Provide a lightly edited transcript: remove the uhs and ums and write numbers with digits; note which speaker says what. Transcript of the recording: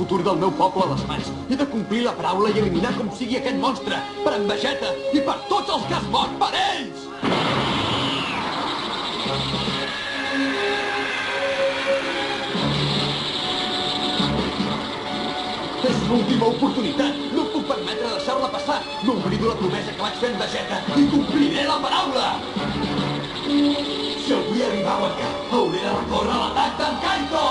Speaker 1: futur del meu poble a les mans. He de complir la paraula i eliminar com sigui aquest monstre. Per en Vegeta i per tots els que has mort per ells! És l'última oportunitat. No puc permetre deixar-la passar. No oblido la promesa que vaig fer en Vegeta i compliré la paraula! Si el vull arribar a guanyar, hauré de recórrer a l'atac d'en Kaito!